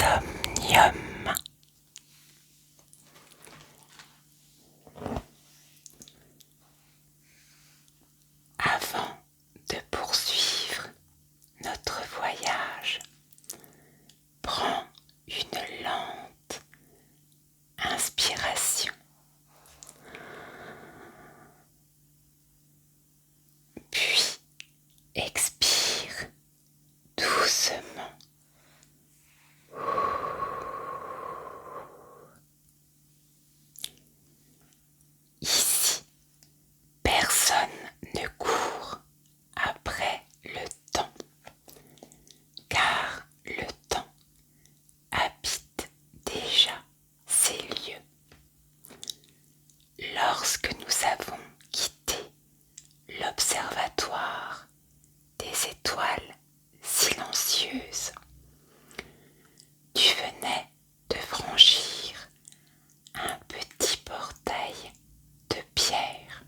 Insomnium. Avant de poursuivre notre voyage, prends une lente inspiration, puis expire doucement. Ici, personne ne court après le temps, car le temps habite déjà ces lieux. Lorsque nous avons quitté l'observatoire des étoiles silencieuses, tu venais de franchir un petit portail de pierre.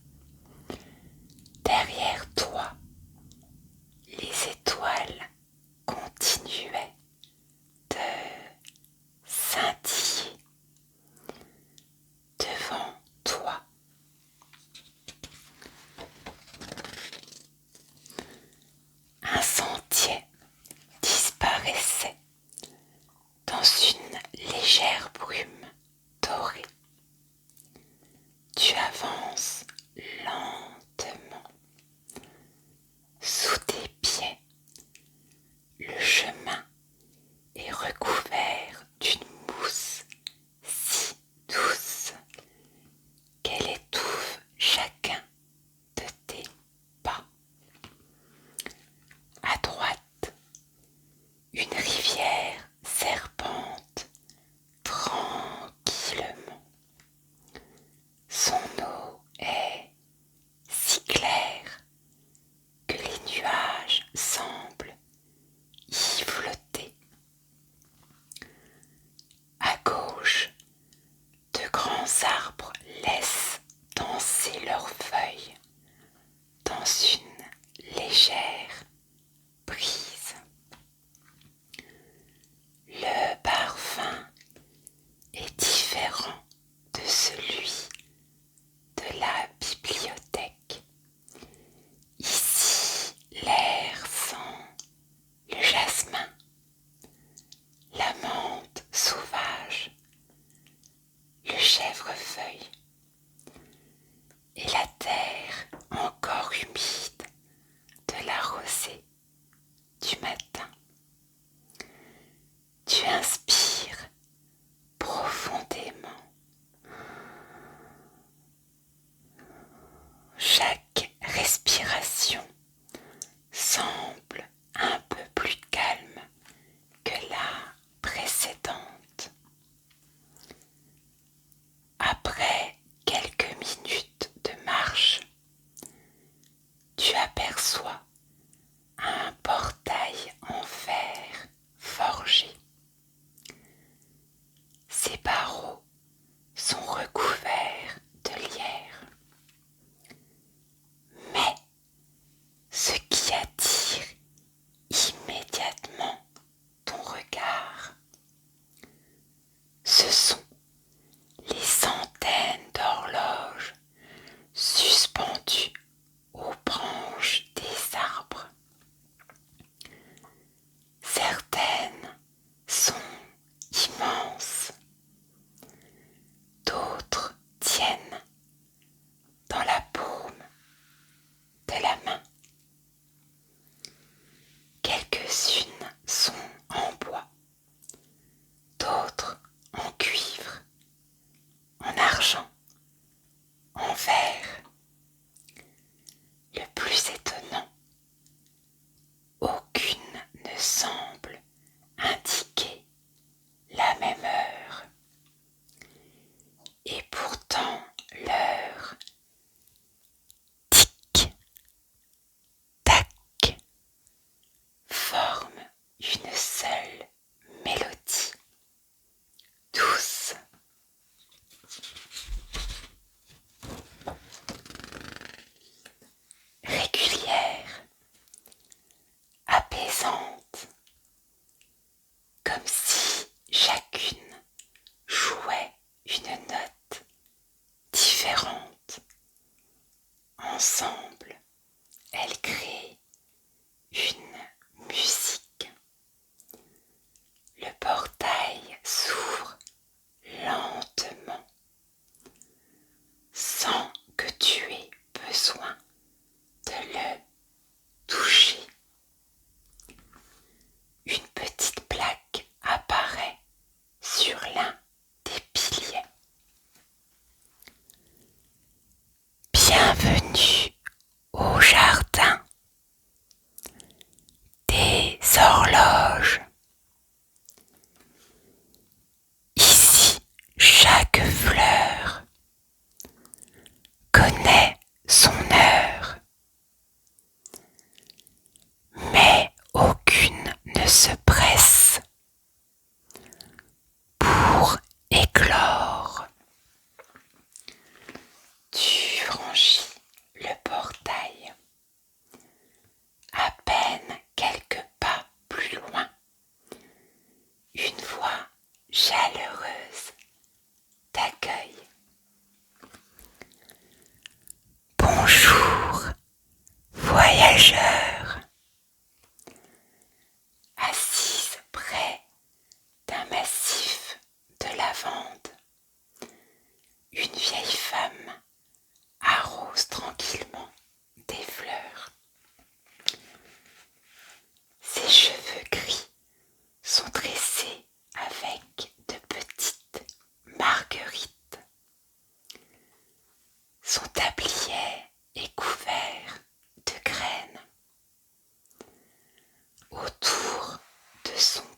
Derrière toi, les étoiles continuaient de scintiller. Devant toi, un sentier disparaissait dans une légère brume dorée. Tu avances lentement. Sous tes pieds, le chemin est recouvert d'une mousse si douce qu'elle étouffe chacun de tes pas. À droite, une rivière serpente tranquillement.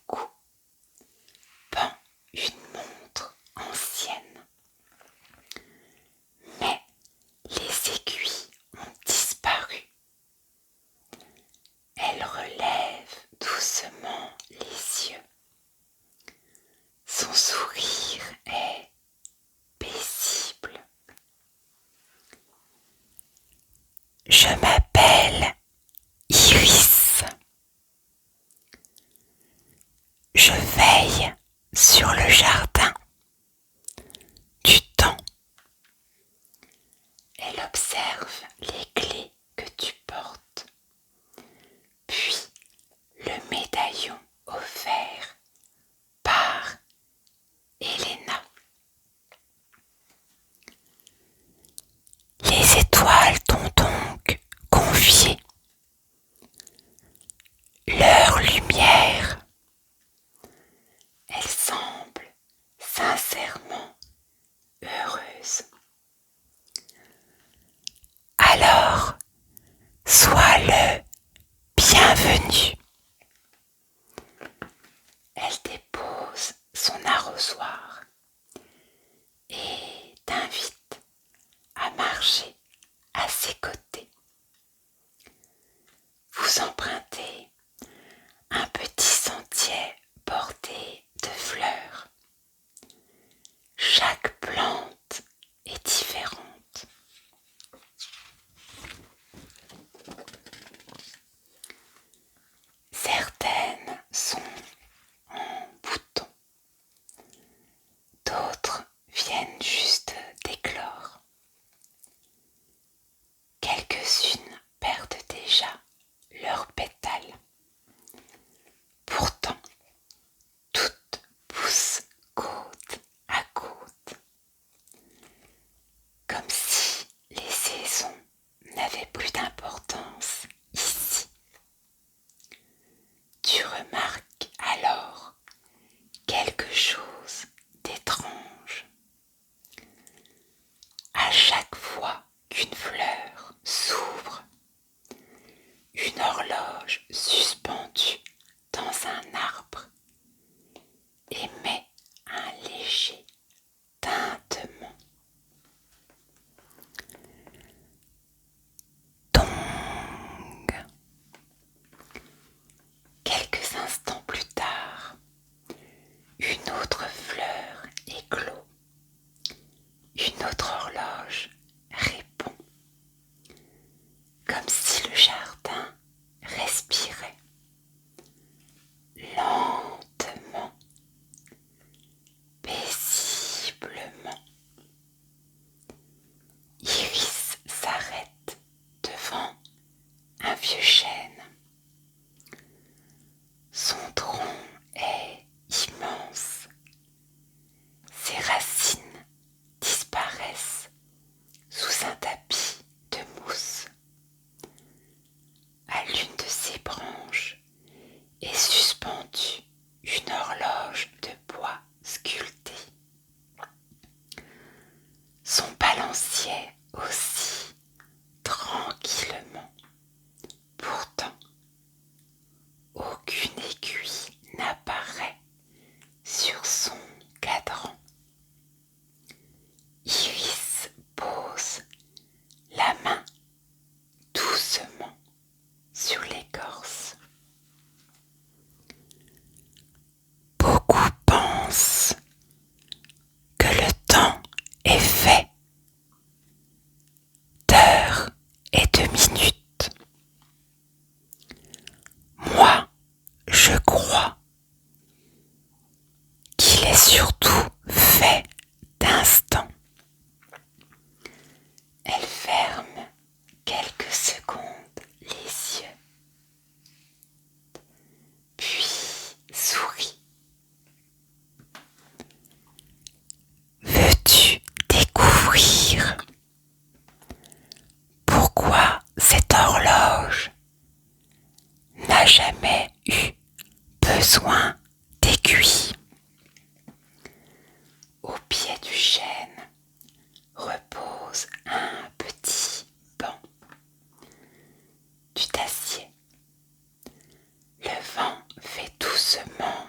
cou pend une montre ancienne. Mais les aiguilles ont disparu. Elle relève doucement les yeux. Son sourire est paisible. Je m'appelle Iris. Je veille sur le jardin du temps. Elle observe les clés que tu portes, puis le médaillon offert par Elena. Les étoiles t'ont donc confié leur lumière. Elle semble sincèrement heureuse. Alors, sois le bienvenu. Elle dépose son arrosoir et t'invite à marcher à ses côtés. Vous empruntez un petit sentier bordé de fleurs. Chaque plante est différente. Certaines sont en bouton, d'autres viennent juste d'éclore. Quelques-unes perdent déjà leurs pétales. Pourtant, toutes poussent côte à côte, comme si les saisons n'avaient plus d'importance ici. Tu remarques alors quelque chose d'étrange. À chaque fois qu'une fleur s'ouvre, une horloge suspendue dans un arbre émet un léger tintement. Dong. Quelques instants plus tard, une autre fleur éclot. Une autre horloge répond, comme si le jardin respirait. Lentement, paisiblement, Iris s'arrête devant un vieux chêne. Son tronc est immense. Ses racines disparaissent sous un tapis de mousse. À l'une de ses branches est suspendue une horloge de bois sculpté. Son balancier oscille tranquillement. Pourtant, aucune aiguille n'apparaît sur son cadran. Iris pose la main doucement sur l'écorce. Beaucoup pensent que le temps est fait d'heures et de minutes. Moi, je crois qu'il est surtout fait d'instants. Elle ferme quelques secondes les yeux, puis sourit. Veux-tu découvrir pourquoi cette horloge n'a jamais eu besoin d'aiguilles? Au pied du chêne repose un petit banc. Tu t'assieds. Le vent fait doucement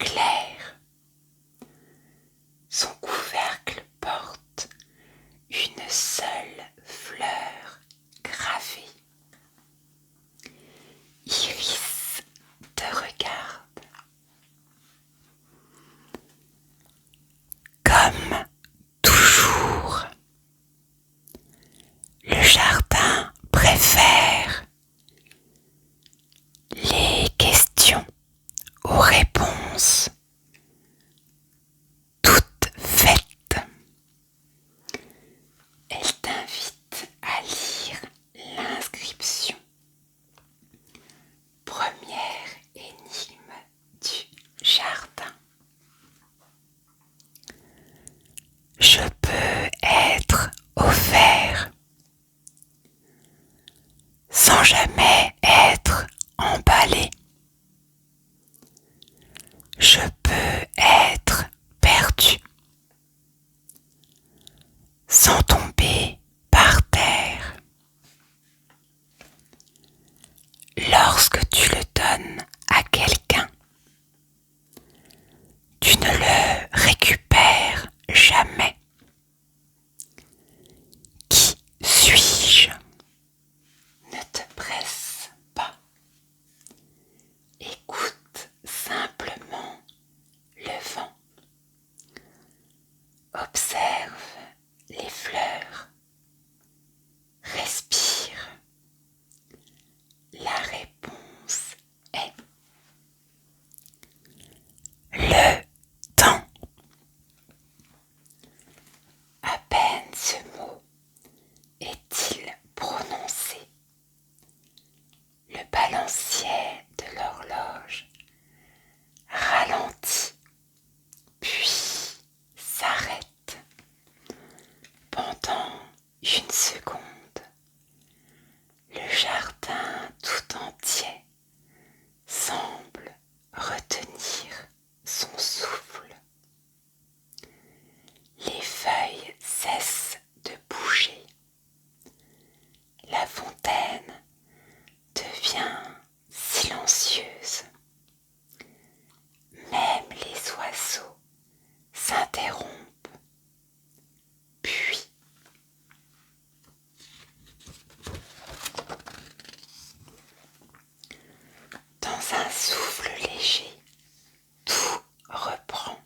clair. Son couvercle porte une seule fleur gravée. Iris te regarde. Comme toujours, le jardin préfère les questions aux réponses toutes faites. Elle t'invite à lire l'inscription. Première énigme du jardin. Je peux être offert sans jamais être emballé. Je peux être perdu sans tomber par terre. Lorsque tu le donnes à quelqu'un, tu ne le récupères jamais. Qui suis-je? Ne te presse pas. Écoute simplement le vent. Observe les fleurs. Respire. La réponse est le temps. À peine ce mot est-il prononcé, le balancier de l'horloge ralentit, puis s'arrête. Pendant une seconde, le jardin tout entier semble retenir son souffle. Les feuilles cessent de bouger. La fontaine devient silencieuse. Même les oiseaux s'interrompent. Puis, dans un souffle léger, tout reprend.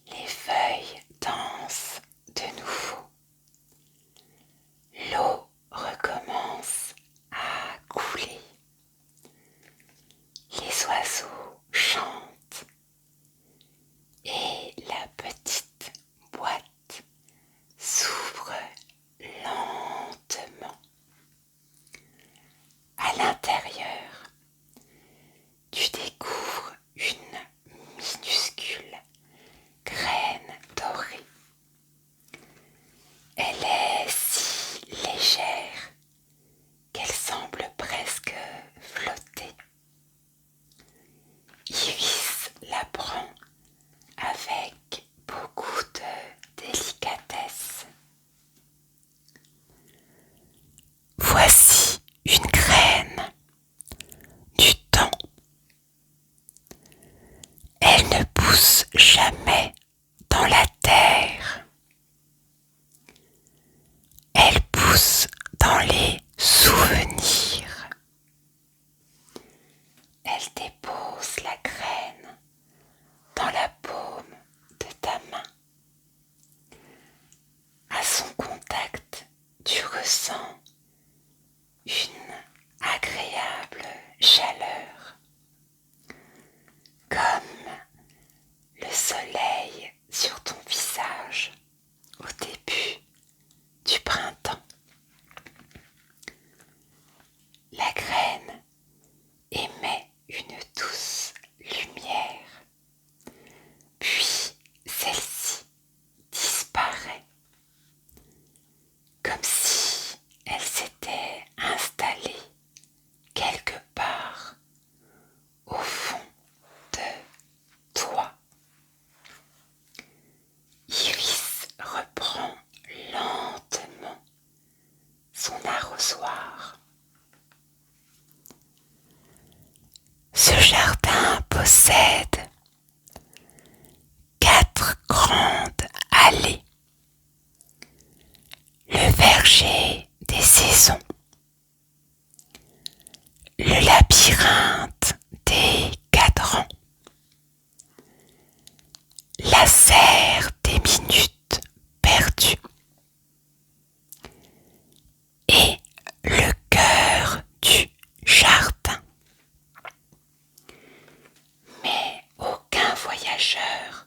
Les feuilles dansent de nouveau. L'eau recommence à couler. Les oiseaux chantent et la petite boîte s'ouvre lentement. À l'intérieur, tu découvres une minuscule graine dorée. Elle est si légère qu'elle semble presque flotter. Iris la prend avec beaucoup de délicatesse. Voici une graine du temps. Elle ne pousse jamais dans la terre. Elle pousse dans les souvenirs. Elle dépose la graine dans la paume de ta main. À son contact, tu ressens une agréable chaleur, comme le soleil sur ton verger des saisons, le labyrinthe des cadrans, la serre des minutes perdues et le cœur du jardin. Mais aucun voyageur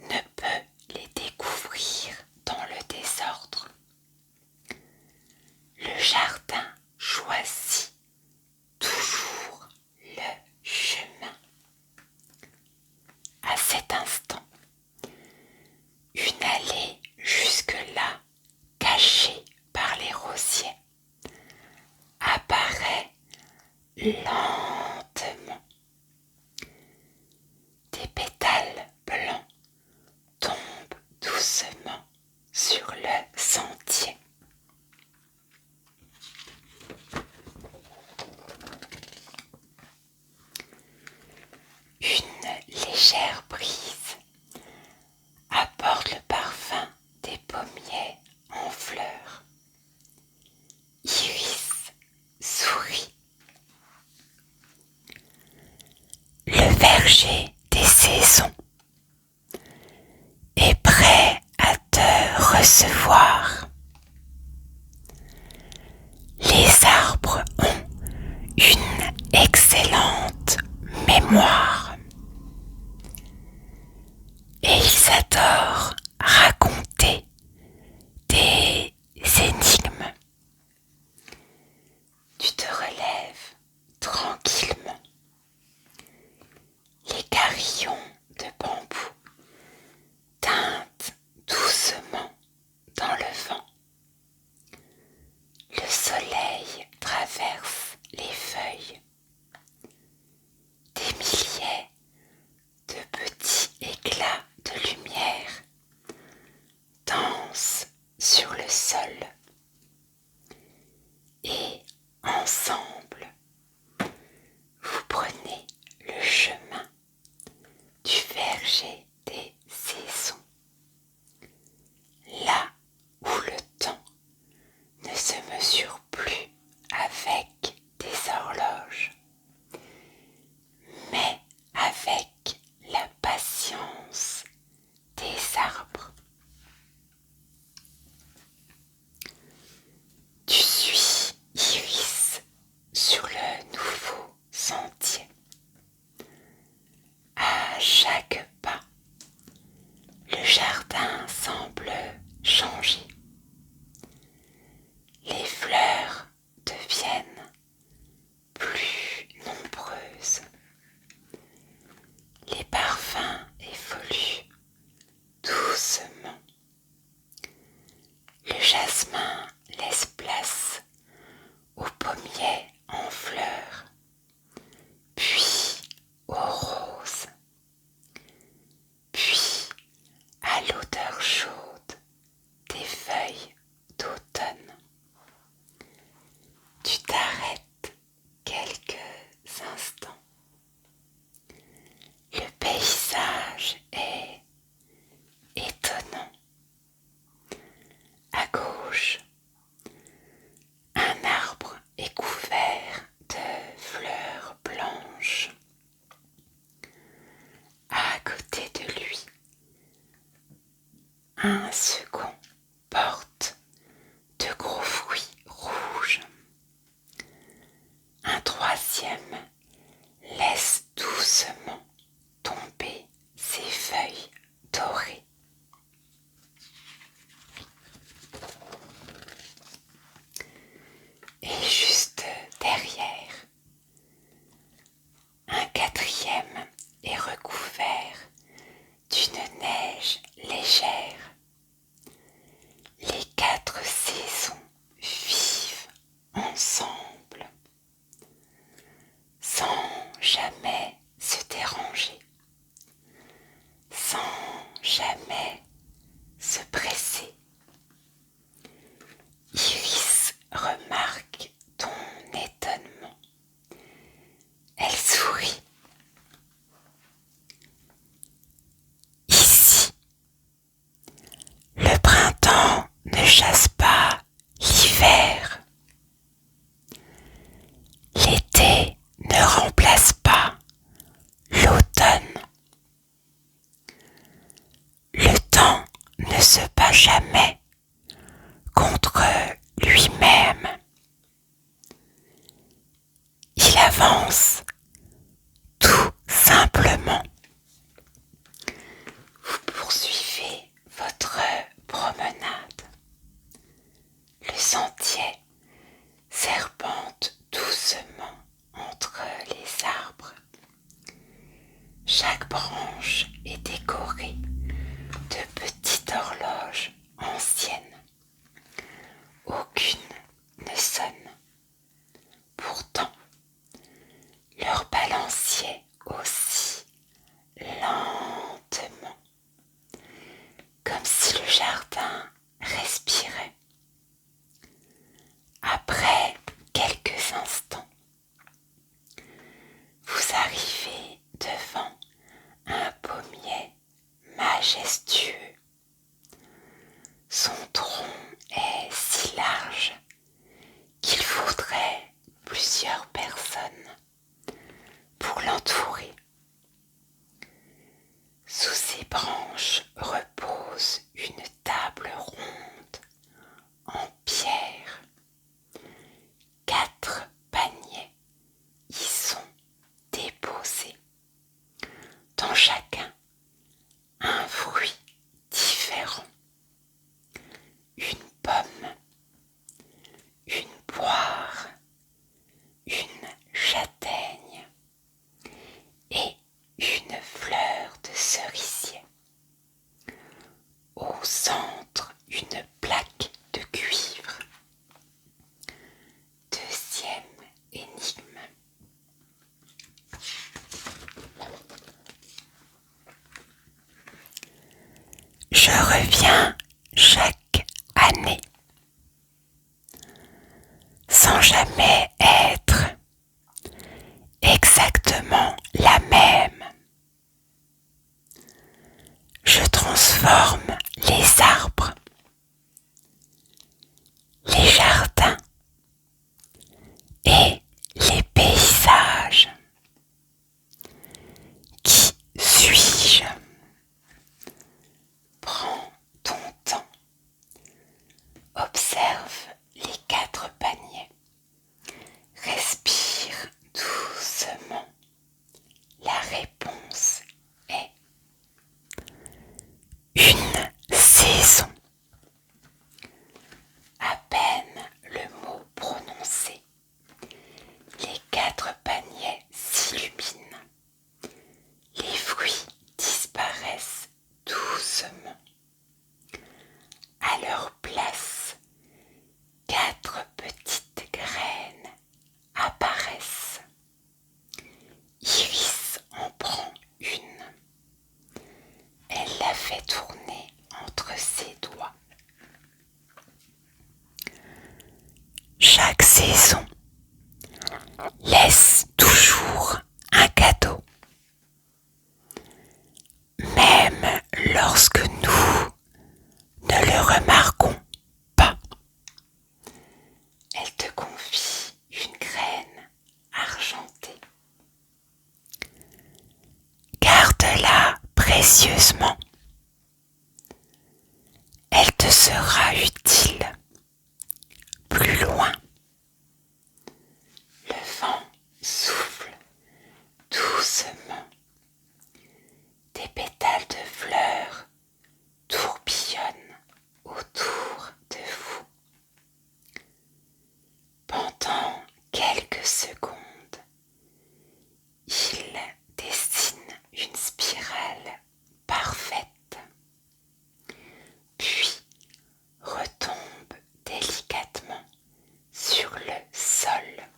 ne peut les découvrir dans le désordre. Le jardin choisit toujours le chemin. À cet instant, une allée jusque-là cachée par les rosiers apparaît lentement. Des pétales blancs tombent doucement sur le sentier. Une légère brise apporte le parfum des pommiers en fleurs. Iris sourit. Le verger des saisons est prêt à te recevoir. Les arbres ont une excellente mémoire et ils adorent raconter des énigmes. Tu te relèves tranquillement. Les carillons de bambou tintent doucement dans le vent. Le soleil traverse les feuilles. Des milliers de petits éclats de lumière dansent sur le sol. Et ensemble, vous prenez le chemin du verger des saisons, là où le temps ne se mesure plus avec des horloges, mais avec la patience des arbres. Tu suis Iris sur le nouveau sentier. À chaque pas, le jardin semble changer. Les fleurs deviennent plus nombreuses. Les parfums évoluent doucement. Le jasmin laisse place aux pommiers en fleurs, puis aux roses, puis à l'odeur chaude des feuilles d'automne. Tu t'arrêtes quelques instants. Le paysage est étonnant. À gauche, un arbre est couvert de fleurs blanches. À côté de lui, un second porte de gros fruits rouges. Un troisième laisse doucement tomber ses feuilles dorées. Et juste derrière, un quatrième est recouvert d'une neige légère. va jamais contre lui-même. Il avance tout simplement. Vous poursuivez votre promenade. Le sentier serpente doucement entre les arbres. Chaque branche est décorée de petites horloges anciennes. Aucune ne sonne. Pourtant, leur balancier aussi lentement, comme si le jardin respirait. Après quelques instants, vous arrivez devant un pommier majestueux. Son tronc est si large qu'il faudrait plusieurs personnes pour l'entourer. Sous ses branches repose une table ronde en pierre. 4 paniers y sont déposés, dans chacun un fruit différent. Une pomme, une poire, une châtaigne et une fleur de cerisier. Au centre, une plaque de cuivre. Deuxième énigme. Je reviens chaque année, sans jamais être exactement la même. Je transforme les arbres, les jardins et les paysages. Qui suis-je? Prends ton temps. Observe les 4 paniers. Respire doucement. La réponse est une saison. À peine le mot prononcé, les 4 paniers s'illuminent. Les fruits disparaissent doucement. À leur place, 4 petites graines apparaissent. Iris en prend une. Elle la fait tourner entre ses doigts. Chaque saison laisse toujours un cadeau. Même lorsque nous ne le remarquons pas. Elle te confie une graine argentée. Garde-la précieusement. Elle te sera utile plus loin. Le vent souffle doucement. Des pétales de fleurs tourbillonnent autour de vous. Pendant quelques secondes, il dessine une spirale parfaite, puis retombe délicatement sur le sol.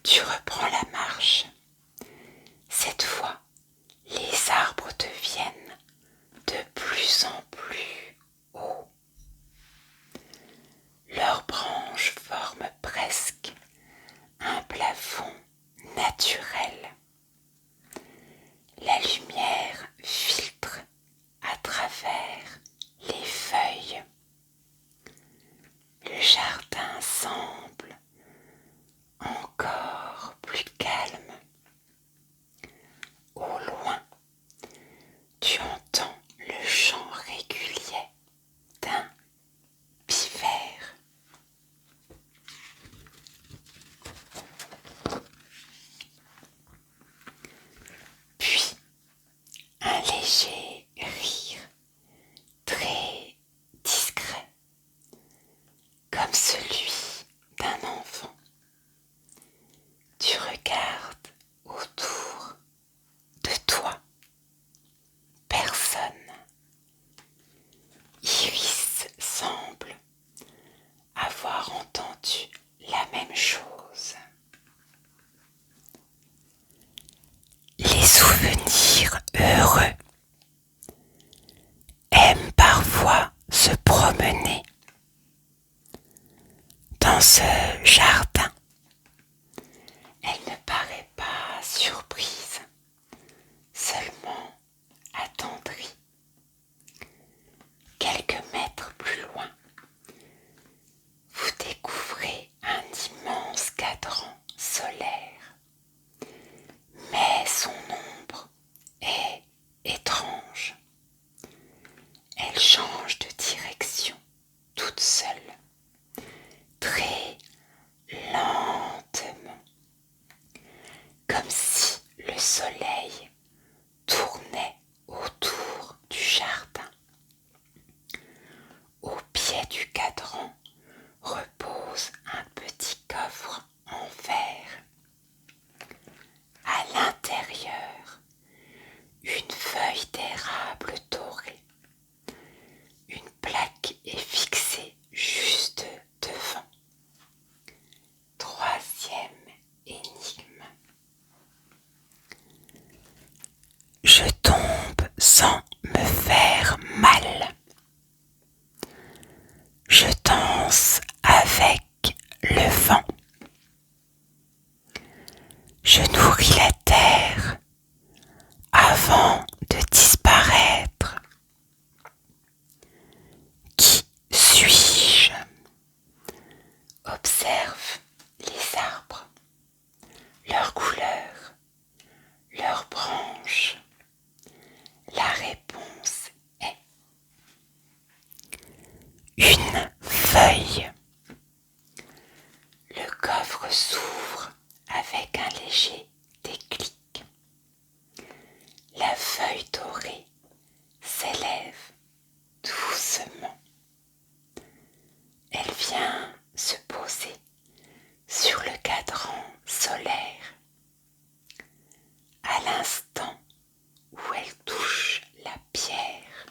Tu reprends la marche. Cette fois, les arbres la feuille dorée s'élève doucement. Elle vient se poser sur le cadran solaire à l'instant où elle touche la pierre.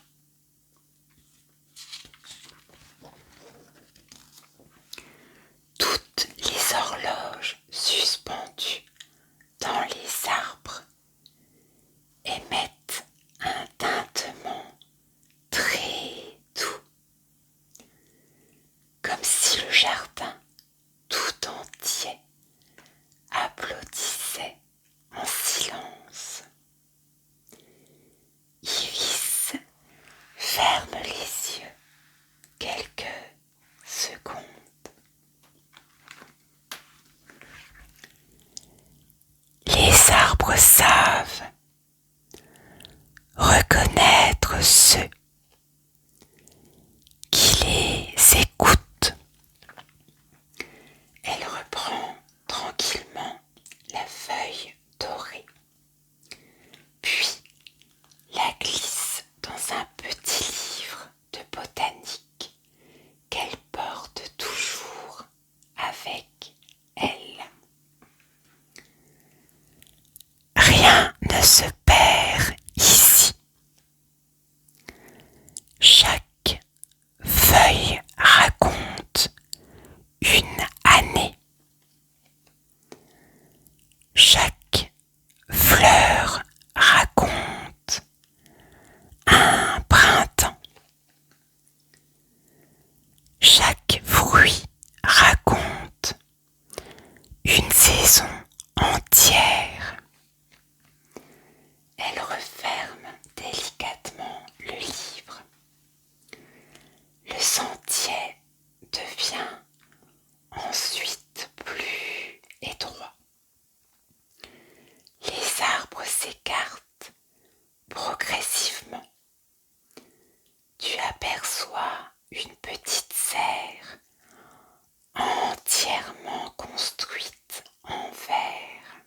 Toutes les horloges suspendues dans les arbres émettent un tintement très doux, comme si le jardin tout entier applaudissait en silence. Iris ferme les yeux quelques secondes. Les arbres savent reconnaître ceux qui les écoutent. Elle reprend tranquillement la feuille dorée, puis la glisse dans un petit livre de botanique qu'elle porte toujours avec elle. Rien ne se perd ici. Chaque feuille raconte une année. Chaque fleur raconte un printemps. Chaque fruit raconte une saison entière. Elle referme délicatement le livre. Le sentier devient ensuite plus étroit. Les arbres s'écartent progressivement. Tu aperçois une petite serre entièrement construite en verre.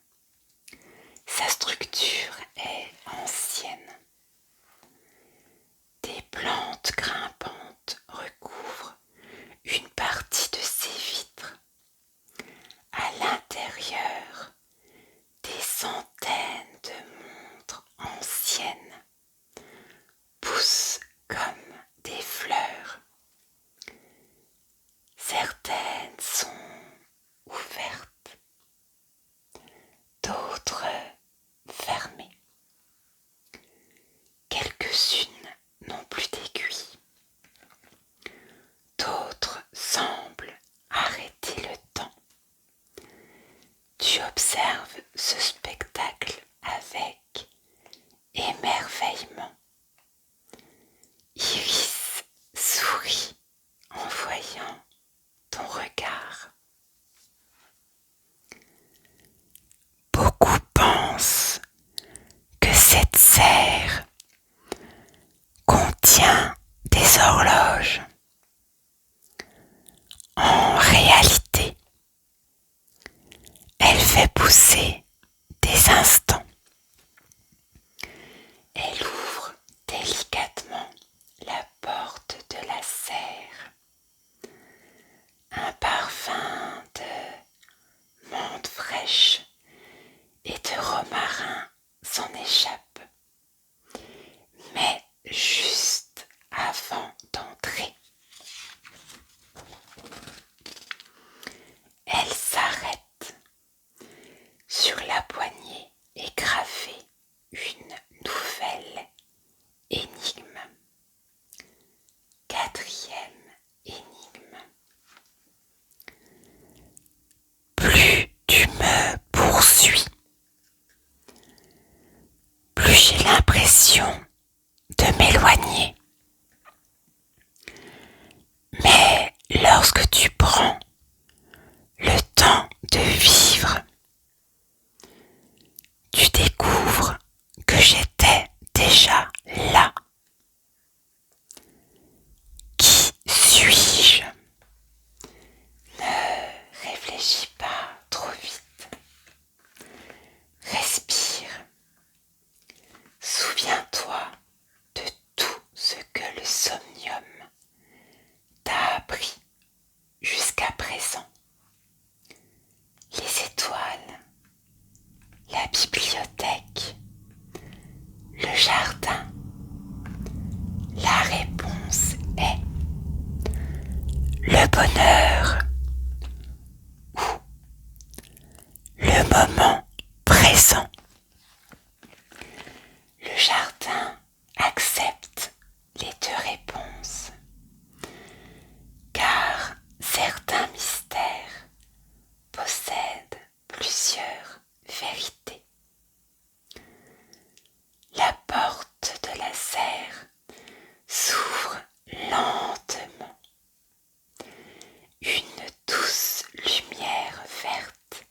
Sa structure est ancienne. Des plantes grimpantes recouvrent une partie de ses vitres. À l'intérieur, des centaines de montres anciennes poussent comme des fleurs. Certaines sont ouvertes, d'autres fermées. Quelques-unes n'ont plus d'aiguilles. D'autres semblent arrêter le temps. Tu observes ce spectacle avec émerveillement. Iris sourit en voyant ton regard. Beaucoup pensent que cette serre contient des horloges. En réalité, elle fait pousser des instants. Elle ouvre délicatement la porte de la serre. Un parfum de menthe fraîche et de romarin s'en échappe. Mais juste avant d'entrer, elle s'arrête. Sur la poignée est gravée une nouvelle énigme. Quatrième énigme. Plus tu me poursuis, plus j'ai l'impression de m'éloigner. Mais lorsque tu prends le temps de vivre, tu découvres que j'étais déjà là. Qui suis-je? Ne réfléchis pas trop vite. Respire. bonheur ou le moment présent. Le jardin accepte les deux réponses, car certains mystères possèdent plusieurs vérités. La porte de la serre s'ouvre lentement. Une douce lumière verte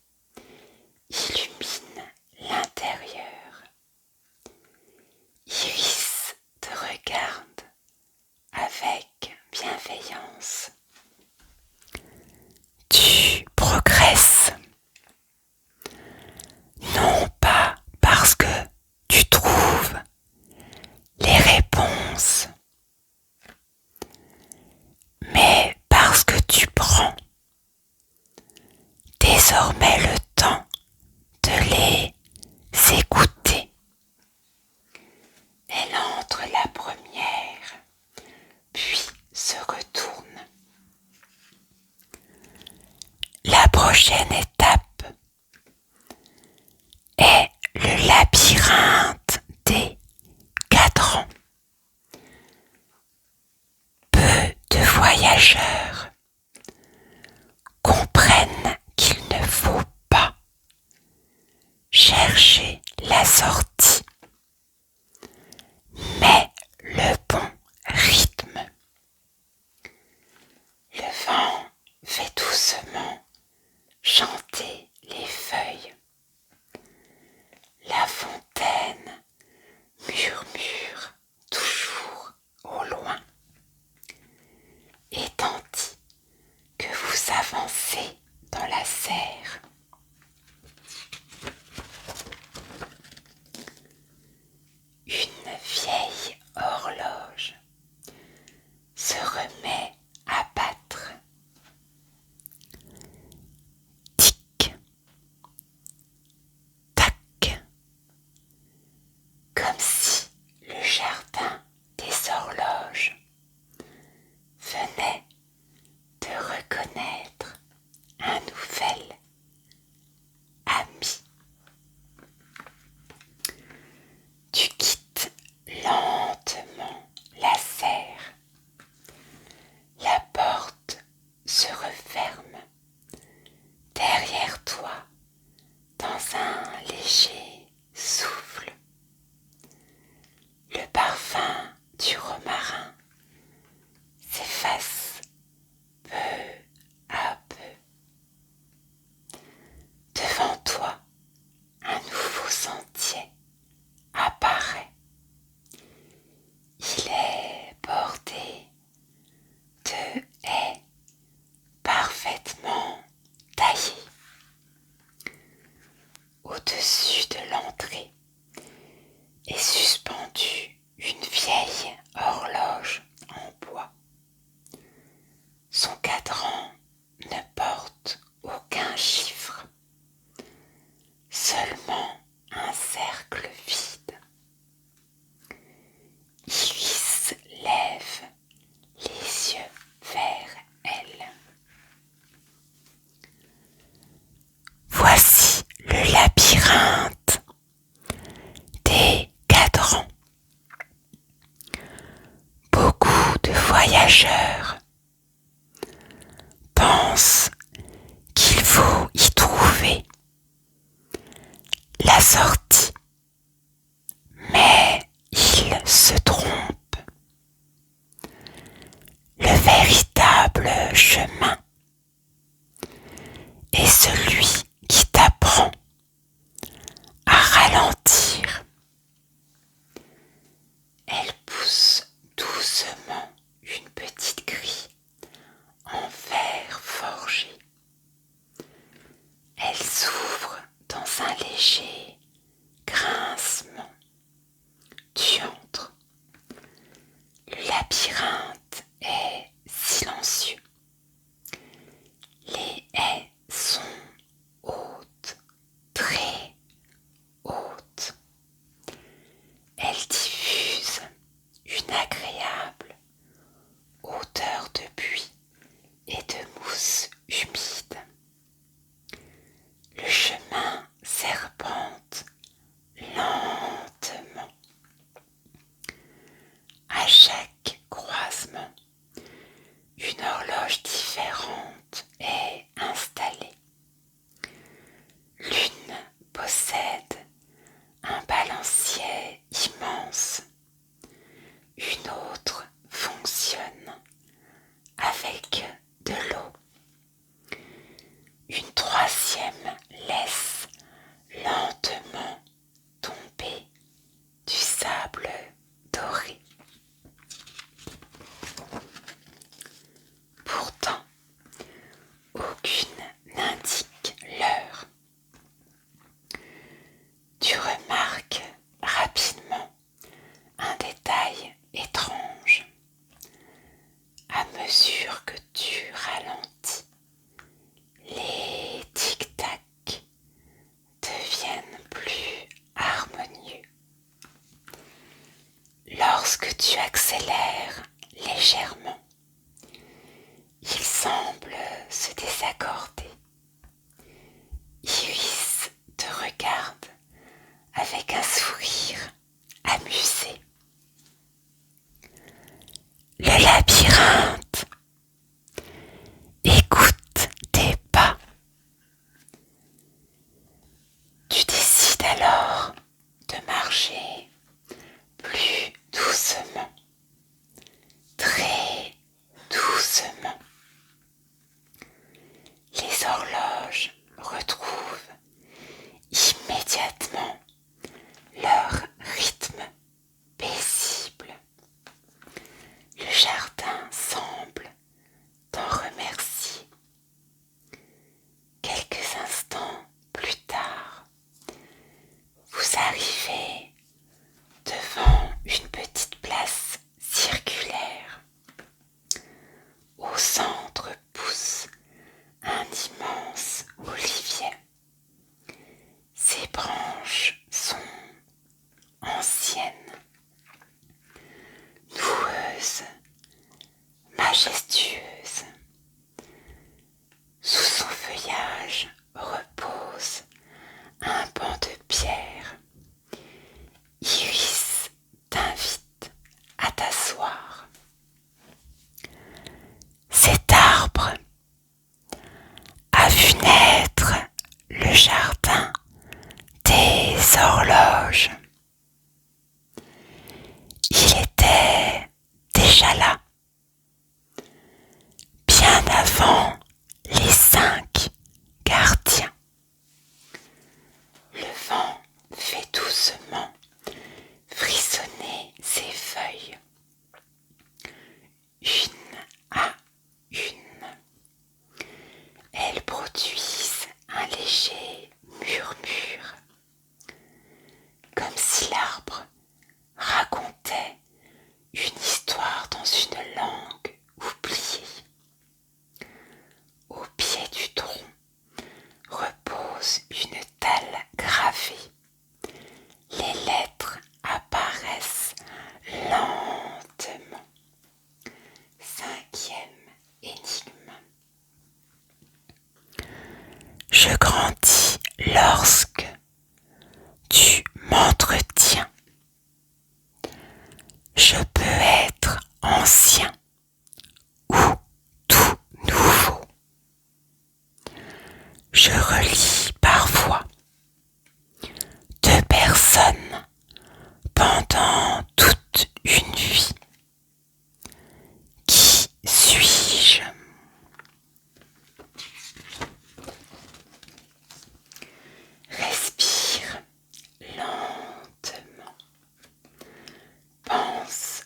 illumine l'intérieur. Iris te regarde avec bienveillance. Tu progresses, non pas parce que tu trouves les réponses, mais parce que tu prends désormais le temps de les écouter. Elle entre la première, puis se retourne. La prochaine étape est le labyrinthe des 4 ans. Peu de voyageurs comprennent qu'il ne faut pas chercher la sortie, mais le bon rythme. Le vent fait doucement chanter les feuilles. La fontaine murmure toujours au loin. Et tandis que vous avancez dans la serre, une vieille horloge se remet à battre. Tic, tac, comme si le jardin des horloges venait de reconnaître un nouvel ami. Tu quittes lentement la serre. La porte se referme derrière toi dans un léger souffle. Le parfum du romarin s'efface peu à peu. Devant toi, un nouveau sentier apparaît. Il est bordé de haies parfaitement taillées. Au-dessus de l'entrée est suspendue une vieille horloge en bois. Son cadran ne porte aucun chiffre, seulement un cercle vide. Iris lève les yeux vers elle. Voici le labyrinthe des cadrans. Beaucoup de voyageurs pensent qu'il faut y trouver la sortie, mais ils se trompent. Le véritable chemin est celui qui t'apprend à ralentir. Elle pousse doucement une petite grille en fer forgé. Elle s'ouvre dans un léger grincement. Tu entres. Le labyrinthe est silencieux. Les haies sont hautes, très hautes. Elles diffusent une agréable odeur de buis et de lorsque tu accélères légèrement, il semble se désaccorder. Iris te regarde avec un sourire amusé. Le labyrinthe. Écoute tes pas. Tu décides alors de marcher plus doucement, très doucement. Les horloges retrouvent immédiatement leur rythme paisible. Le jardin semble t'en remercier. Quelques instants plus tard, vous arrivez devant une petite place circulaire. Au centre pousse un immense olivier. Ses branches sont anciennes, noueuses, majestueuses. Sous son feuillage repose un banc de pierre. Iris t'invite à t'asseoir. Cet arbre a vu naître le jardin des horloges. Il était déjà là, bien avant les 5 gardiens. Le vent fait doucement frissonner ses feuilles, une à une. Elles produisent un léger murmure, comme si l'arbre racontait une histoire dans une langue oubliée. Au pied du tronc repose une dalle gravée. Les lettres apparaissent lentement. 5e énigme. Je grandis lorsque tu m'entretiens. Je peux être ancien ou tout nouveau. Je relis parfois 2 personnes pendant toute une vie. Qui suis-je? Respire lentement. Pense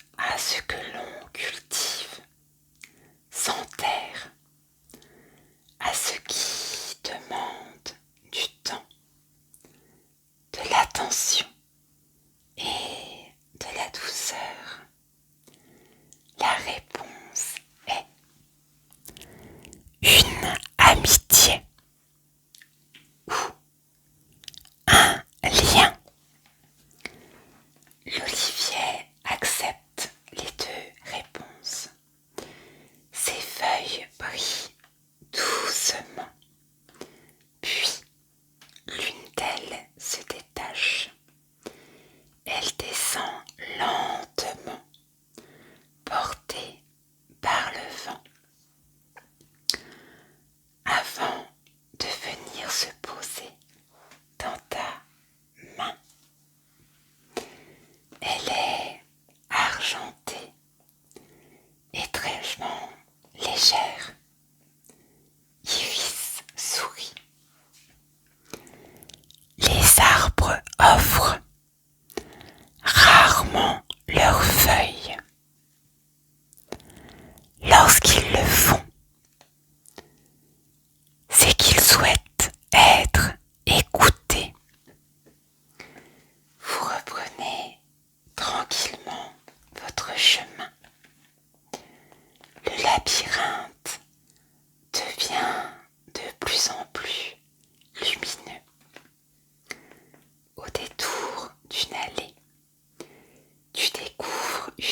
une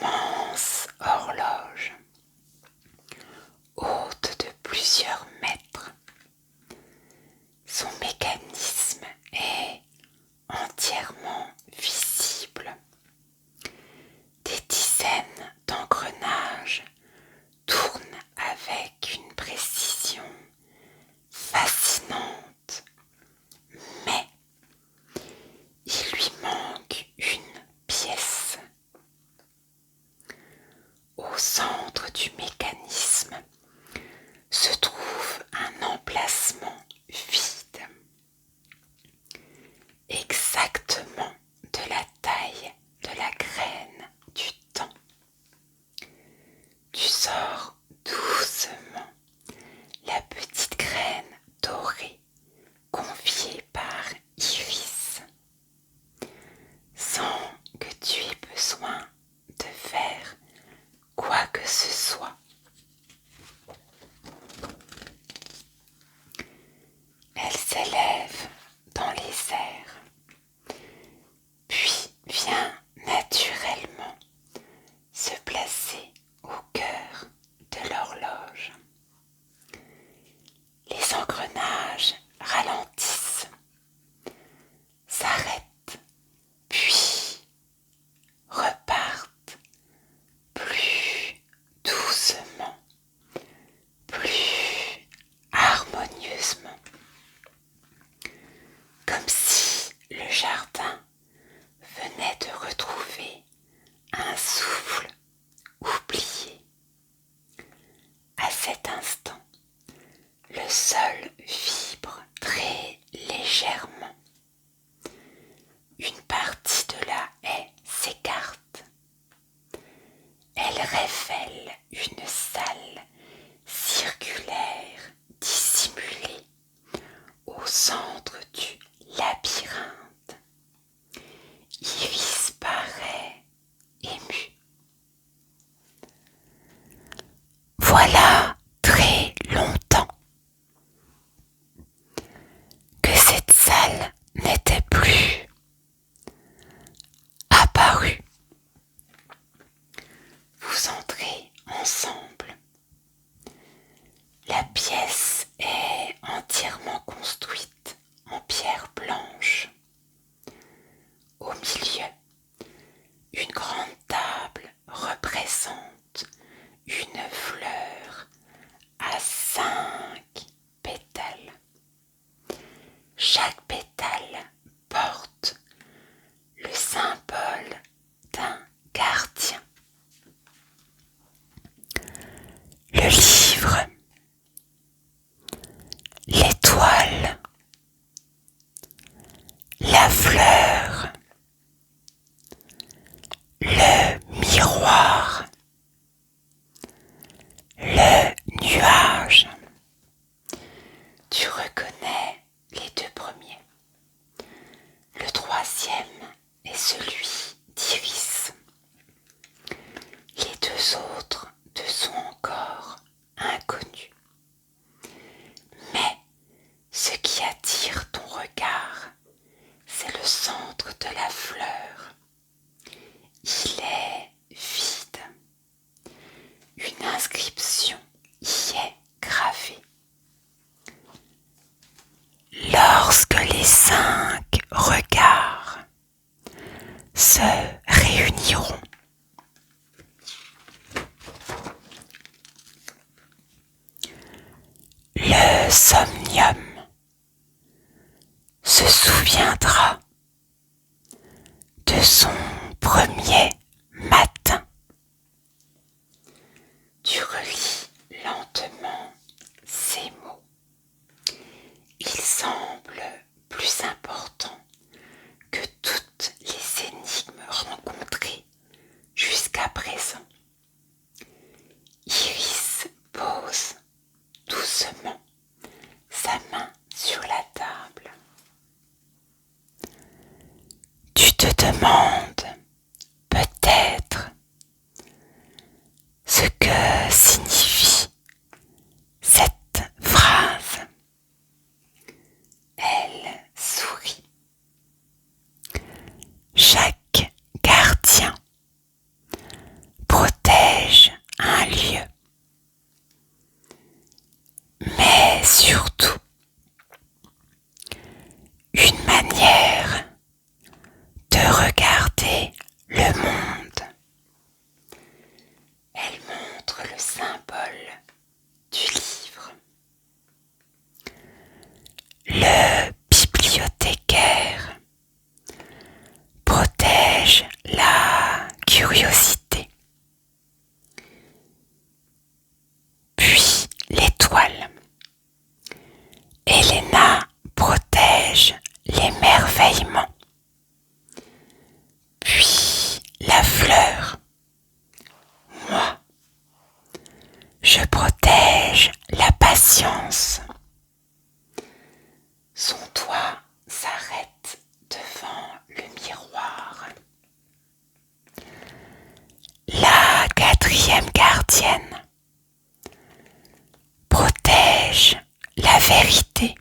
immense horloge, haute de plusieurs mètres. Son mécanisme est entièrement visible. Des dizaines d'engrenages tournent avec une précision fascinante, mais il lui manque une pièce. Au centre du mécanisme se trouve un emplacement vide, exactement de la taille de la graine du temps. Tu sors doucement la petite graine dorée confiée par Iris, sans que tu aies besoin de faire quoi que ce soit. Elle s'élève dans les airs, puis vient naturellement se placer au cœur de l'horloge. Les engrenages ralentissent, s'arrêtent, puis repartent plus doucement, plus harmonieusement, comme si le jardin venait de retrouver un souffle oublié. À cet instant, le sol vibre très légèrement. Une partie de la haie s'écarte. Elle révèle une salle circulaire dissimulée au centre du labyrinthe. Iris paraît émue. Voilà très longtemps que cette salle n'était plus apparue. Vous entrez ensemble. La pièce est entièrement construite en pierre blanche. Au milieu, une grande table représente une fleur à 5 pétales. Chaque pétale porte le symbole d'un gardien. Le livre, l'étoile, la fleur, le miroir, le nuage. Tu reconnais les deux premiers. Le troisième est celui d'Iris. Les deux autres te sont encore inconnus. Mais ce qui attire ton regard, c'est le centre de la fleur. Il est vide. Une inscription y est gravée. Lorsque les 5 regards se réuniront, le somnium se souviendra de son premier matin. Tu relis lentement ces mots. Il semble plus important que toutes les énigmes rencontrées jusqu'à présent. Iris pose doucement sa main sur la table. Tu te demandes peut-être ce que signifie cette phrase. Elle sourit. Chaque gardien être le symbole du livre. Le bibliothécaire protège la curiosité. Puis l'étoile. Elena protège l'émerveillement. Puis la fleur. Moi, je protège la patience. Son doigt s'arrête devant le miroir. La quatrième gardienne protège la vérité.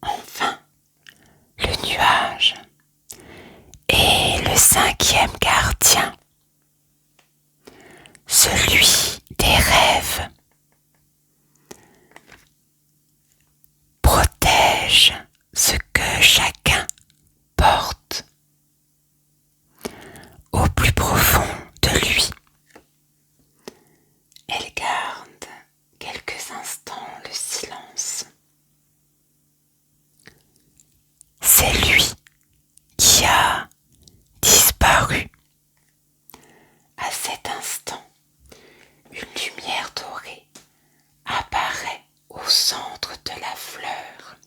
Enfin, le nuage et le cinquième gardien, celui des rêves, protège ce que chacun porte au plus profond de lui. Elle garde quelques instants le silence. C'est lui qui a disparu. À cet instant, une lumière dorée apparaît au centre de la fleur,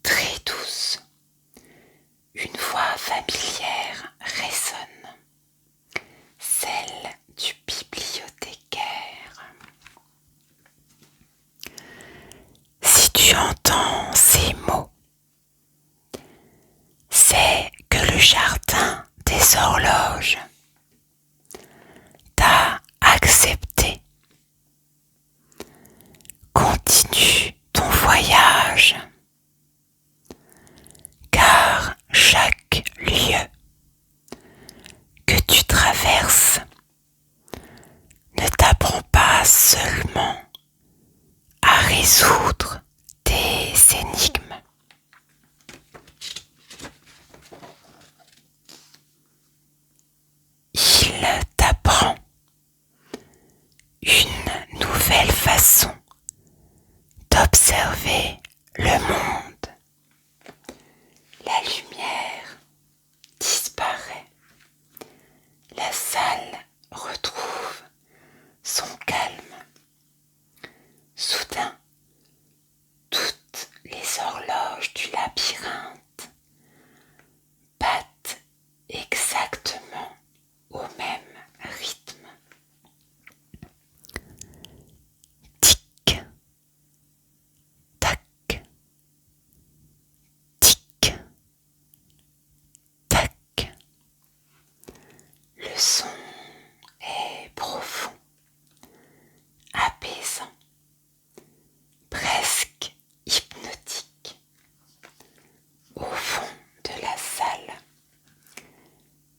très douce. Une voix familière résonne, celle du bibliothécaire. Si tu entends ces mots, c'est que le jardin des horloges t'a accepté. Continue ton voyage, car chaque lieu que tu traverses ne t'apprend pas seulement à résoudre des énigmes. Il t'apprend une nouvelle façon d'observer le monde. La lumière disparaît. La salle retrouve son calme. Soudain, toutes les horloges du labyrinthe battent exactement au même rythme. Tic, tac, tic, tac. Le son est profond, apaisant, presque hypnotique. Au fond de la salle,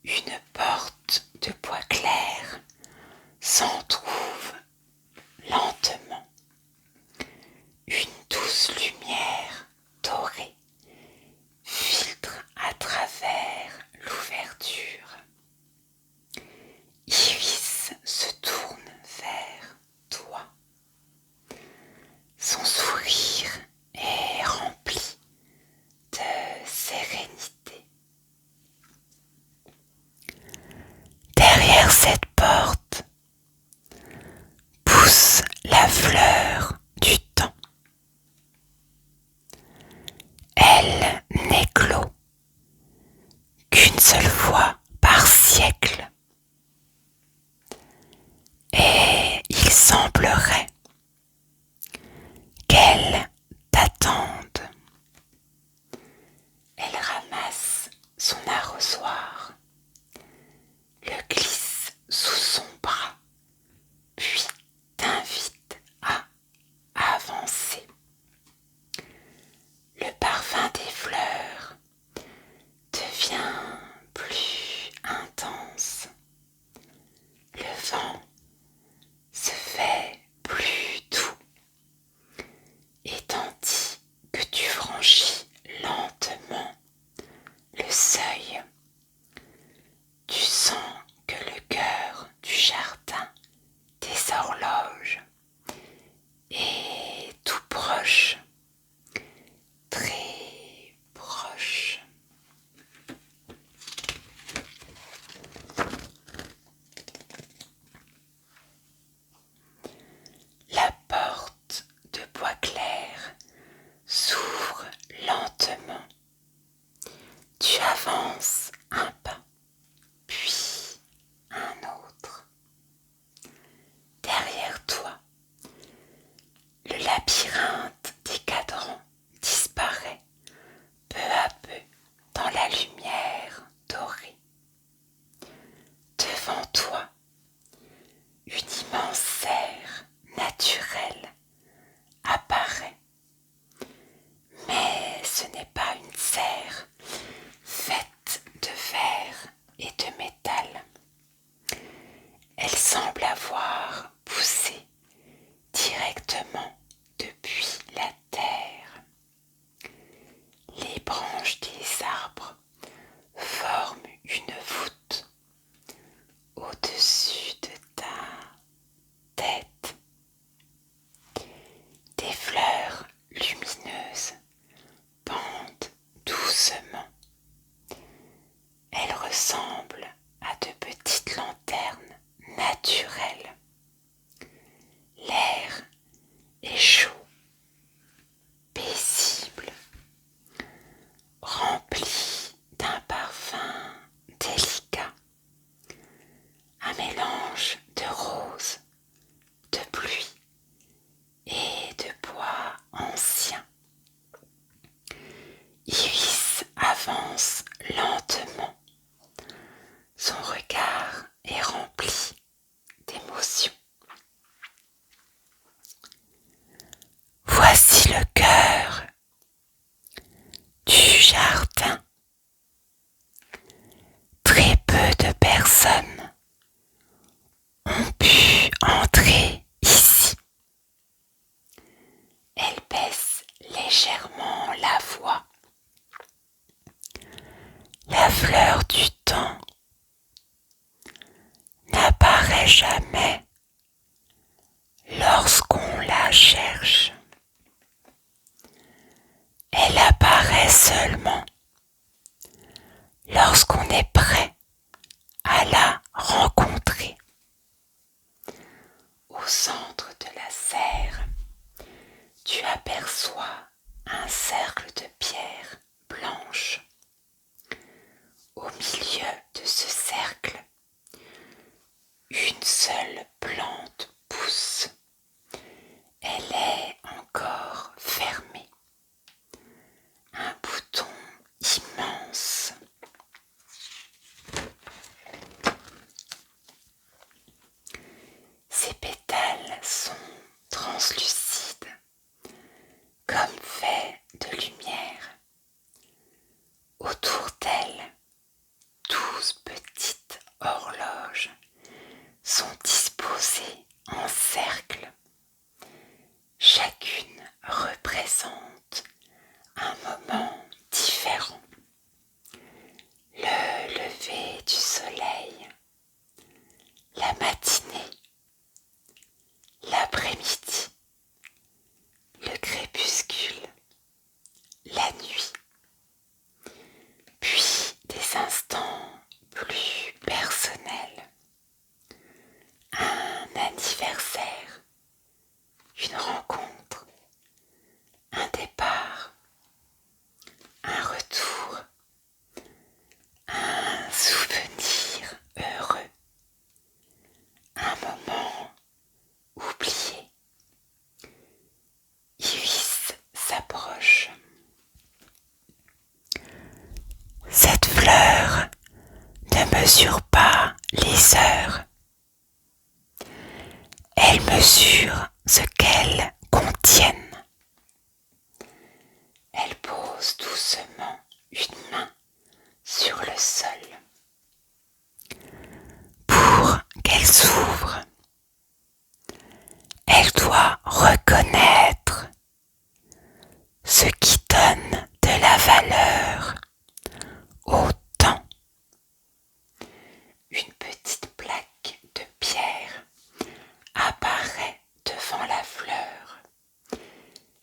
une porte de bois clair s'entrouvre lentement. Une douce lumière dorée filtre à travers l'ouverture. Iris se tourne vers toi. Son sourire est rempli de sérénité. Derrière cette porte pousse la fleur du temps. Elle n'éclot qu'une seule fois par siècle. Et il semblerait qu'elle t'attende. Elle ramasse son arrosoir, le glisse sous son bras, puis t'invite à avancer. Le parfum des fleurs devient plus ressemblent à de petites lanternes naturelles. L'air est chaud, paisible, rempli d'un parfum délicat, un mélange de roses, de pluie et de bois ancien. Iris avance lentement. Son regard est rempli d'émotion. Voici le cœur du jardin. Très peu de personnes ont pu entrer ici. Elle baisse légèrement la voix. La fleur du temps n'apparaît jamais lorsqu'on la cherche. Elle apparaît seulement lorsqu'on est prêt à la rencontrer. Au centre de la serre, tu aperçois un cercle de pierres blanches. Au milieu de ce cercle, une seule plante pousse. Elle est encore fermée. Un bouton immense. Ses pétales sont translucides, comme faits de lumière. Autour d'elle, 12 petites horloges sont disposées en cercle. Chacune représente un moment différent. Le lever du soleil, la matinée, l'après-midi, le crépuscule, la nuit, puis des instants plus personnels, un anniversaire, une rencontre, un départ, un retour, un souvenir heureux, un moment oublié. Iris s'approche. Cette fleur ne mesure pas les heures. Elle mesure ce qu'elles contiennent. Elle pose doucement une main sur le sol. Pour qu'elle s'ouvre, elle doit reconnaître ce qui donne de la valeur au temps. Une petite plaque de pierre apparaît devant la fleur.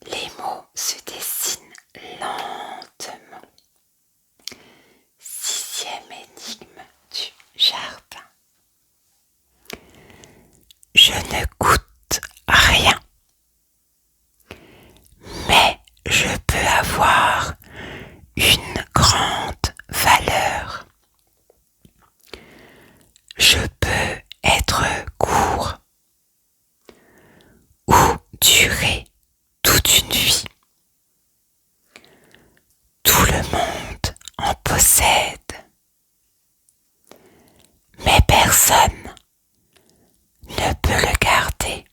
Les mots se dessinent lentement. 6e énigme du jardin. Je ne coûte rien, mais je peux avoir une grande valeur. Je peux être court ou durer toute une vie. Tout le monde en possède, mais personne ne peut le garder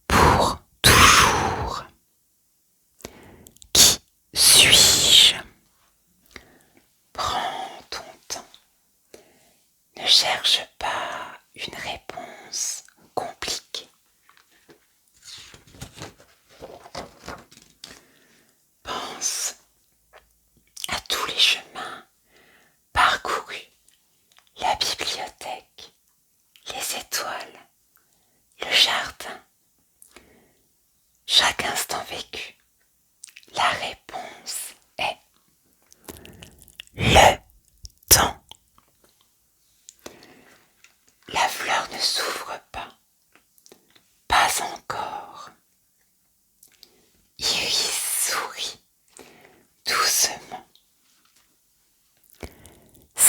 pour toujours. Qui suis-je? Prends ton temps. Ne cherche pas une réponse compliquée. Pense à tous les chemins parcourus, la bibliothèque, les étoiles, le jardin. Chaque instant vécu, la réponse est le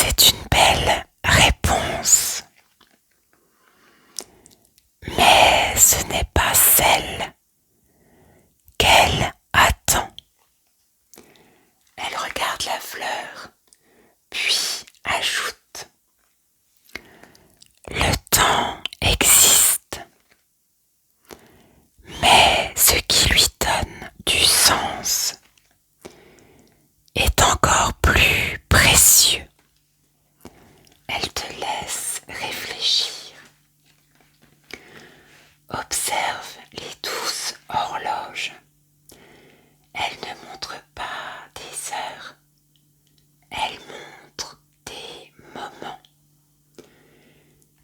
C'est une belle réponse, mais ce n'est pas celle qu'elle attend. Elle regarde la fleur, puis ajoute: le temps existe, mais ce qui lui donne du sens est encore plus précieux. Elle te laisse réfléchir. Observe les douces horloges. Elles ne montrent pas des heures, elles montrent des moments.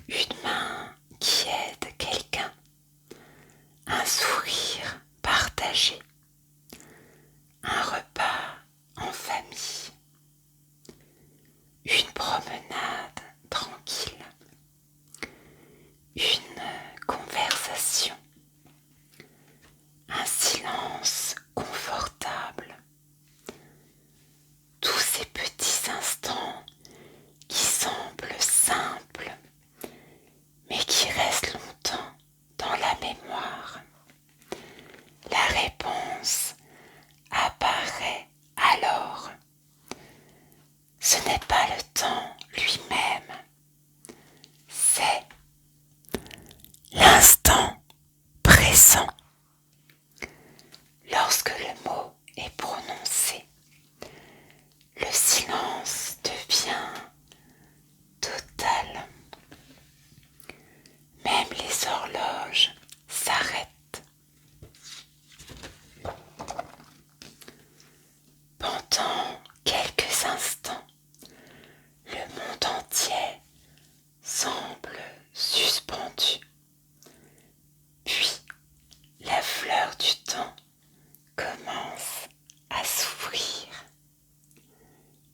Une main qui aide quelqu'un, un sourire partagé, un repas en famille, une promenade tranquille, une conversation, un silence confortable. Tous ces petits instants qui semblent simples, mais qui restent longtemps dans la mémoire. La réponse apparaît alors. Ce n'est pas le temps lui-même, c'est l'instant présent. Lorsque le mot est prononcé, le silence devient total. Même les horloges s'arrêtent. Pendant quelques instants, le monde entier semble suspendu. Puis, la fleur du temps commence à s'ouvrir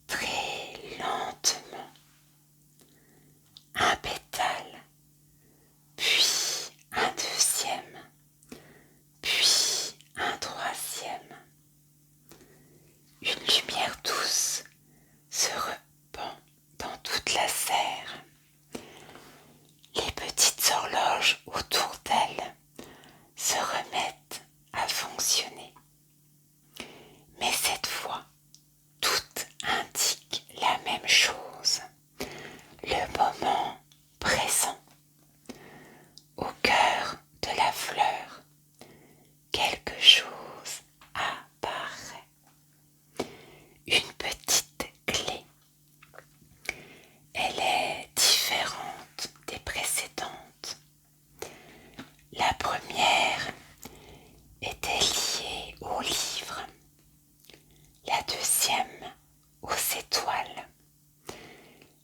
très lentement. Un pétale, puis un deuxième, puis un troisième. Une lumière douce se répand dans toute la serre. Les petites horloges autour d'elle se remettent à fonctionner. Mais cette fois, toutes indiquent la même chose. Le moment présent. Au cœur de la fleur, quelque chose apparaît. Une petite clé. Elle est différente des précédentes. La première était liée aux livres, la deuxième aux étoiles.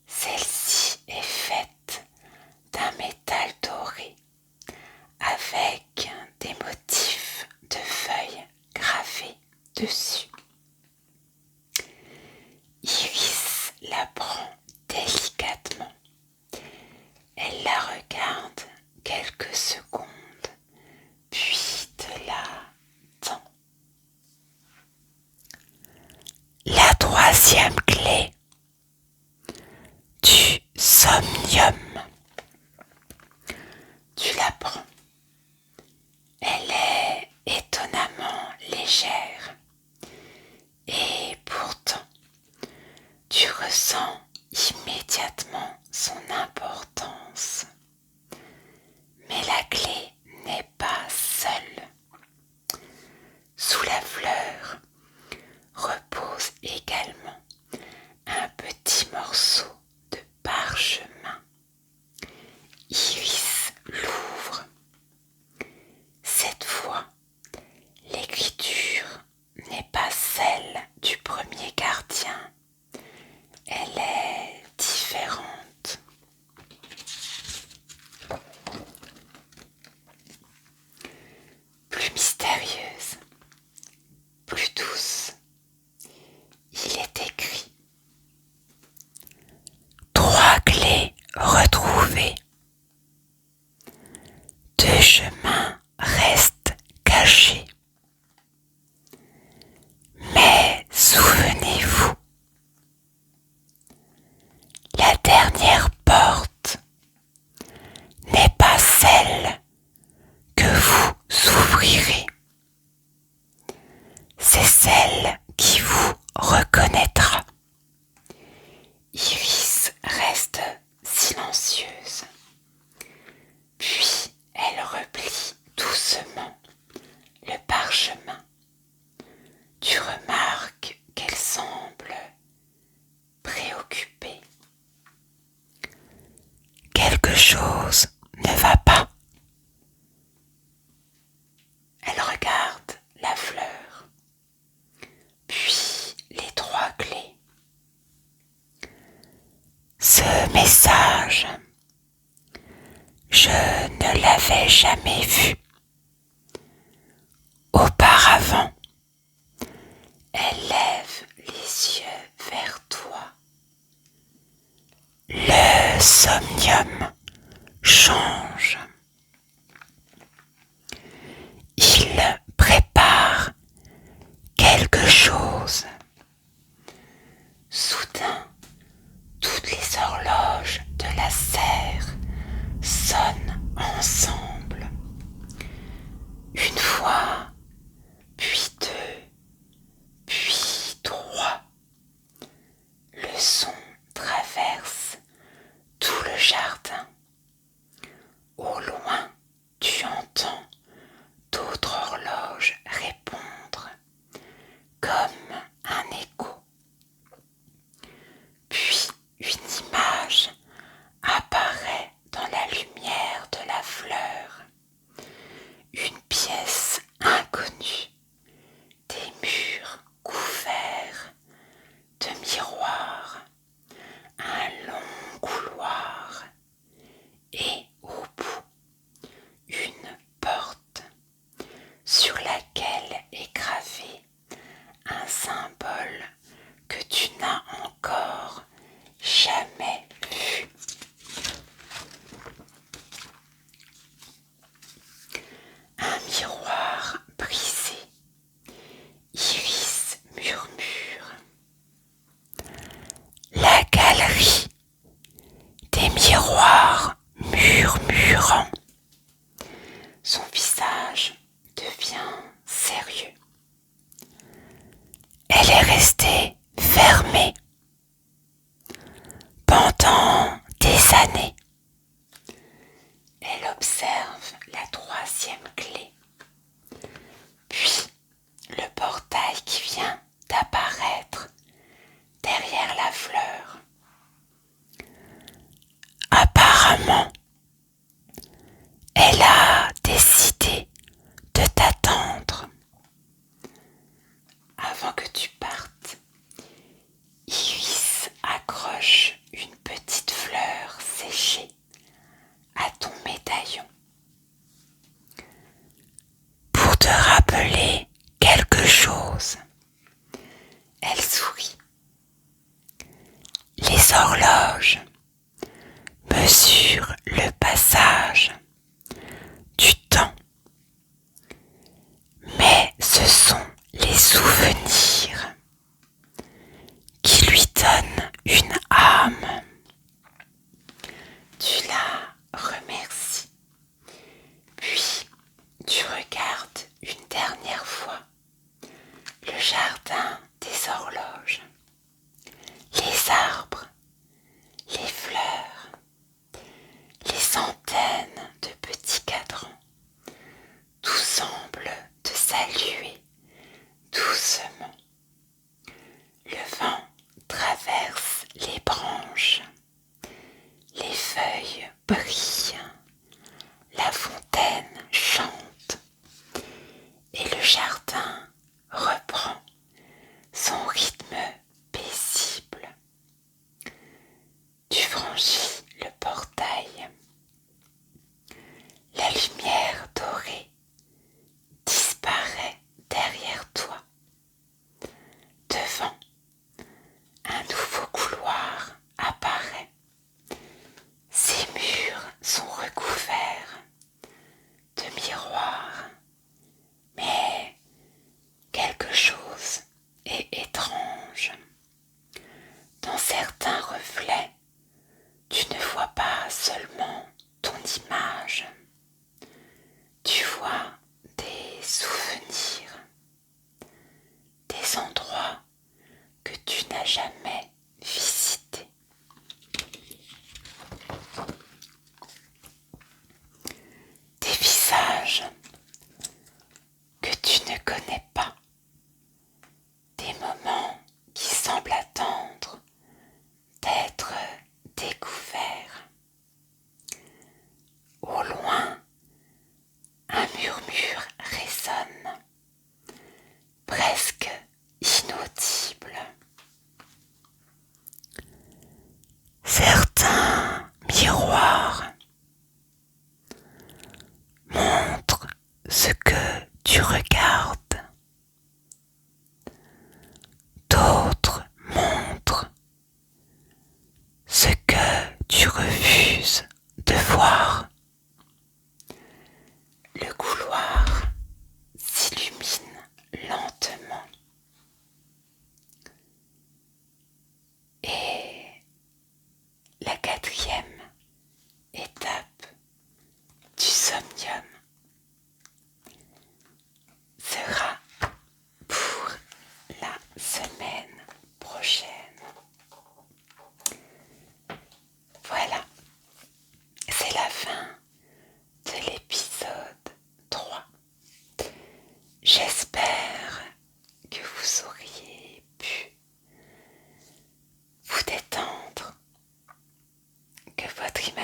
Celle-ci est faite d'un métal doré avec des motifs de feuilles gravées dessus. Iris la prend délicatement. Elle la regarde quelques secondes, puis te la tend. La troisième clé du somnium. Tu la prends. Elle est étonnamment légère. Et pourtant, tu ressens immédiatement son importance. Mais la clé n'est pas seule. Sous la fleur repose également un petit morceau de parchemin. Iris l'ouvre. Cette fois, l'écriture n'est pas celle du premier gardien. Elle est différente. chose ne va pas. Elle regarde la fleur, puis les 3 clés. Ce message, je ne l'avais jamais vu. Auparavant, elle lève les yeux vers toi. Le somnium change. Il prépare quelque chose. Soudain, toutes les horloges de la serre sonnent ensemble. Une fois, puis 2, puis 3. Le son traverse tout le jardin. Au loin, tu entends d'autres horloges répondre comme un écho. Puis une image apparaît dans la lumière de la fleur. Une pièce inconnue, des murs couverts de miroirs, un long couloir et au bout une porte sur laquelle est gravé un symbole que tu n'as encore jamais vu. Un miroir brisé, Iris murmure. La galerie des miroirs murmurants. Son visage devient sérieux. Elle est restée fermée pendant des années. Elle observe la 3e clé, puis le portail qui vient d'apparaître derrière la fleur. Apparemment, elle a décidé de t'attendre. Avant que tu partes, Iris accroche une petite fleur séchée à ton médaillon pour te rappeler quelque chose. Elle sourit. Les horloges mesurent le passage du temps, mais ce sont les souvenirs qui lui donnent une âme. Tu la remercies, puis tu regardes une dernière fois le jardin des horloges, les arbres, les fleurs, les centaines de petits cadrans. Tout semble te saluer doucement. Le vent traverse les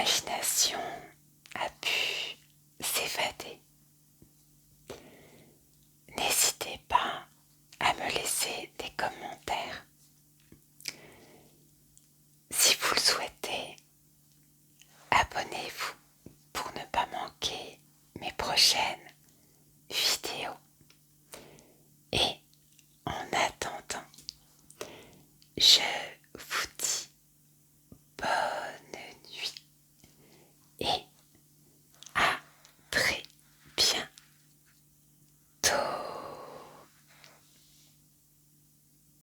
imagination.